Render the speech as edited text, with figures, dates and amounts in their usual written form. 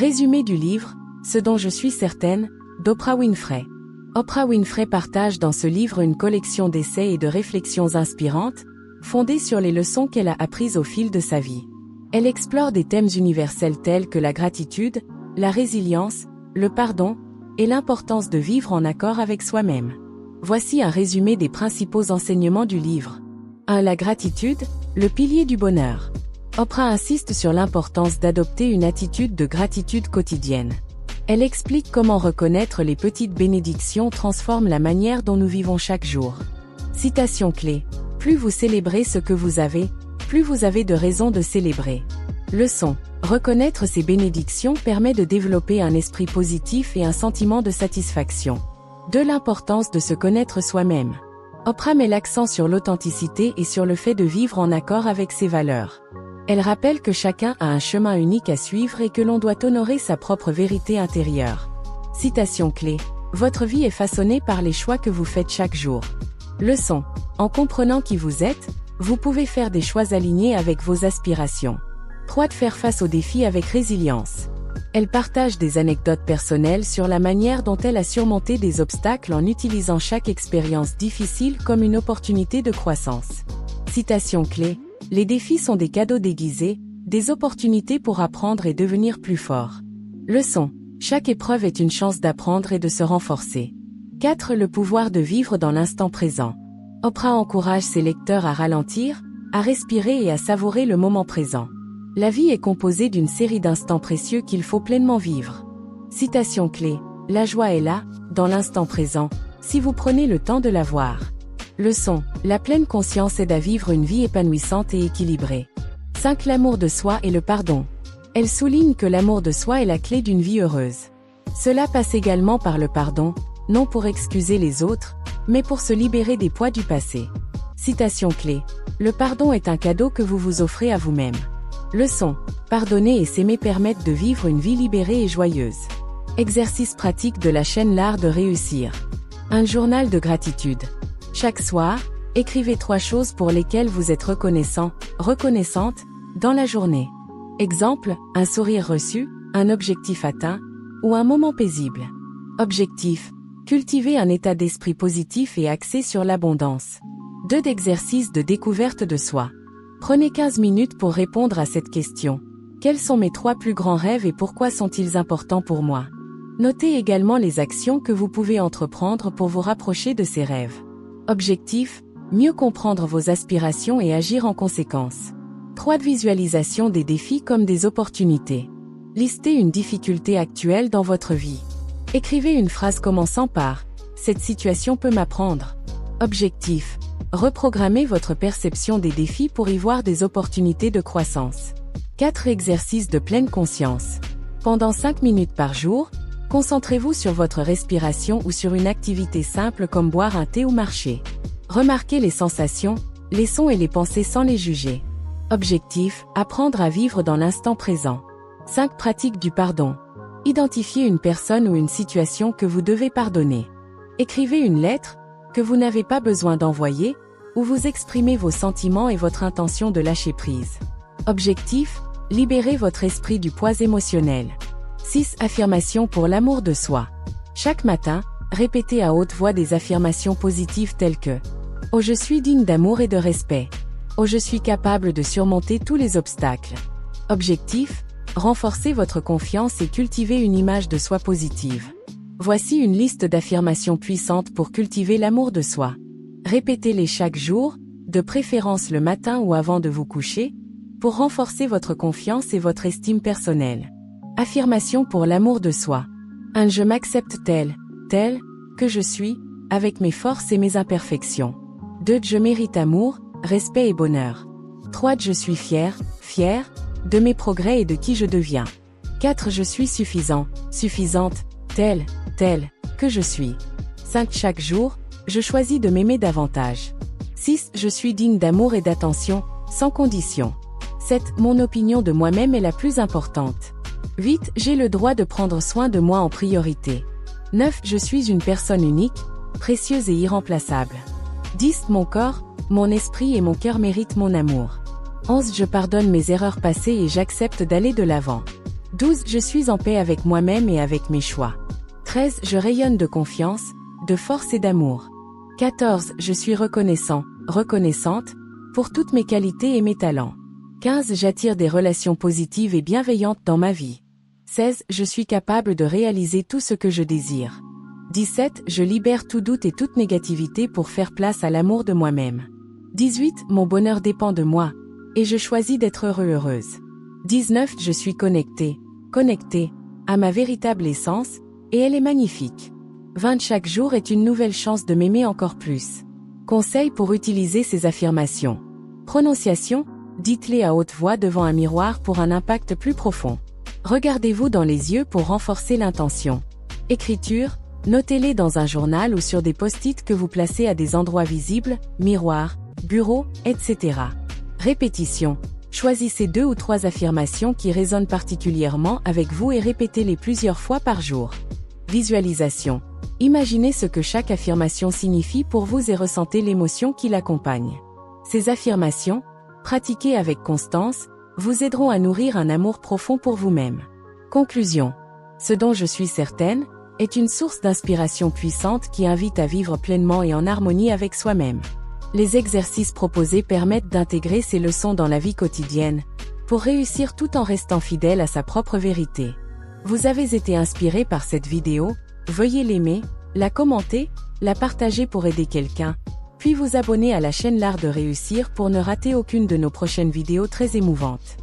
Résumé du livre, Ce dont je suis certaine, d'Oprah Winfrey. Oprah Winfrey partage dans ce livre une collection d'essais et de réflexions inspirantes, fondées sur les leçons qu'elle a apprises au fil de sa vie. Elle explore des thèmes universels tels que la gratitude, la résilience, le pardon, et l'importance de vivre en accord avec soi-même. Voici un résumé des principaux enseignements du livre. 1. La gratitude, le pilier du bonheur. Oprah insiste sur l'importance d'adopter une attitude de gratitude quotidienne. Elle explique comment reconnaître les petites bénédictions transforme la manière dont nous vivons chaque jour. Citation clé. Plus vous célébrez ce que vous avez, plus vous avez de raisons de célébrer. Leçon. Reconnaître ces bénédictions permet de développer un esprit positif et un sentiment de satisfaction. 2. L'importance de se connaître soi-même. Oprah met l'accent sur l'authenticité et sur le fait de vivre en accord avec ses valeurs. Elle rappelle que chacun a un chemin unique à suivre et que l'on doit honorer sa propre vérité intérieure. Citation clé. Votre vie est façonnée par les choix que vous faites chaque jour. Leçon. En comprenant qui vous êtes, vous pouvez faire des choix alignés avec vos aspirations. 3. De faire face aux défis avec résilience. Elle partage des anecdotes personnelles sur la manière dont elle a surmonté des obstacles en utilisant chaque expérience difficile comme une opportunité de croissance. Citation clé. Les défis sont des cadeaux déguisés, des opportunités pour apprendre et devenir plus fort. Leçon. Chaque épreuve est une chance d'apprendre et de se renforcer. 4. Le pouvoir de vivre dans l'instant présent. Oprah encourage ses lecteurs à ralentir, à respirer et à savourer le moment présent. La vie est composée d'une série d'instants précieux qu'il faut pleinement vivre. Citation clé. La joie est là, dans l'instant présent, si vous prenez le temps de la voir. Leçon. La pleine conscience aide à vivre une vie épanouissante et équilibrée. 5. L'amour de soi et le pardon. Elle souligne que l'amour de soi est la clé d'une vie heureuse. Cela passe également par le pardon, non pour excuser les autres, mais pour se libérer des poids du passé. Citation clé. Le pardon est un cadeau que vous vous offrez à vous-même. Leçon. Pardonner et s'aimer permettent de vivre une vie libérée et joyeuse. Exercice pratique de la chaîne L'Art de réussir. Un journal de gratitude. Chaque soir, écrivez 3 choses pour lesquelles vous êtes reconnaissant, reconnaissante, dans la journée. Exemple, un sourire reçu, un objectif atteint, ou un moment paisible. Objectif. Cultiver un état d'esprit positif et axé sur l'abondance. 2. D'exercice de découverte de soi. Prenez 15 minutes pour répondre à cette question. Quels sont mes 3 plus grands rêves et pourquoi sont-ils importants pour moi? Notez également les actions que vous pouvez entreprendre pour vous rapprocher de ces rêves. Objectif. Mieux comprendre vos aspirations et agir en conséquence. 3. De visualisation des défis comme des opportunités. Listez une difficulté actuelle dans votre vie. Écrivez une phrase commençant par « Cette situation peut m'apprendre ». Objectif. Reprogrammez votre perception des défis pour y voir des opportunités de croissance. 4. Exercice de pleine conscience. Pendant 5 minutes par jour, concentrez-vous sur votre respiration ou sur une activité simple comme boire un thé ou marcher. Remarquez les sensations, les sons et les pensées sans les juger. Objectif. Apprendre à vivre dans l'instant présent. 5. Pratique du pardon. Identifiez une personne ou une situation que vous devez pardonner. Écrivez une lettre, que vous n'avez pas besoin d'envoyer, où vous exprimez vos sentiments et votre intention de lâcher prise. Objectif. Libérez votre esprit du poids émotionnel. 6. Affirmations pour l'amour de soi. Chaque matin, répétez à haute voix des affirmations positives telles que « Oh, je suis digne d'amour et de respect. Oh, je suis capable de surmonter tous les obstacles. » Objectif. Renforcez votre confiance et cultivez une image de soi positive. Voici une liste d'affirmations puissantes pour cultiver l'amour de soi. Répétez-les chaque jour, de préférence le matin ou avant de vous coucher, pour renforcer votre confiance et votre estime personnelle. Affirmation pour l'amour de soi. 1. Je m'accepte tel que je suis, avec mes forces et mes imperfections. 2. Je mérite amour, respect et bonheur. 3. Je suis fier, de mes progrès et de qui je deviens. 4. Je suis suffisant, suffisante, tel que je suis. 5. Chaque jour, je choisis de m'aimer davantage. 6. Je suis digne d'amour et d'attention, sans condition. 7. Mon opinion de moi-même est la plus importante. 8. J'ai le droit de prendre soin de moi en priorité. 9. Je suis une personne unique, précieuse et irremplaçable. 10. Mon corps, mon esprit et mon cœur méritent mon amour. 11. Je pardonne mes erreurs passées et j'accepte d'aller de l'avant. 12. Je suis en paix avec moi-même et avec mes choix. 13. Je rayonne de confiance, de force et d'amour. 14. Je suis reconnaissant, reconnaissante, pour toutes mes qualités et mes talents. 15. J'attire des relations positives et bienveillantes dans ma vie. 16. Je suis capable de réaliser tout ce que je désire. 17. Je libère tout doute et toute négativité pour faire place à l'amour de moi-même. 18. Mon bonheur dépend de moi, et je choisis d'être heureuse. 19. Je suis connectée à ma véritable essence, et elle est magnifique. 20. Chaque jour est une nouvelle chance de m'aimer encore plus. Conseil pour utiliser ces affirmations. Prononciation, dites-les à haute voix devant un miroir pour un impact plus profond. Regardez-vous dans les yeux pour renforcer l'intention. Écriture, notez-les dans un journal ou sur des post-it que vous placez à des endroits visibles, miroir, bureau, etc. Répétition. Choisissez 2 ou 3 affirmations qui résonnent particulièrement avec vous et répétez-les plusieurs fois par jour. Visualisation. Imaginez ce que chaque affirmation signifie pour vous et ressentez l'émotion qui l'accompagne. Ces affirmations, pratiquées avec constance, vous aideront à nourrir un amour profond pour vous-même. Conclusion. Ce dont je suis certaine, est une source d'inspiration puissante qui invite à vivre pleinement et en harmonie avec soi-même. Les exercices proposés permettent d'intégrer ces leçons dans la vie quotidienne, pour réussir tout en restant fidèle à sa propre vérité. Vous avez été inspiré par cette vidéo, veuillez l'aimer, la commenter, la partager pour aider quelqu'un, puis vous abonner à la chaîne L'Art de Réussir pour ne rater aucune de nos prochaines vidéos très émouvantes.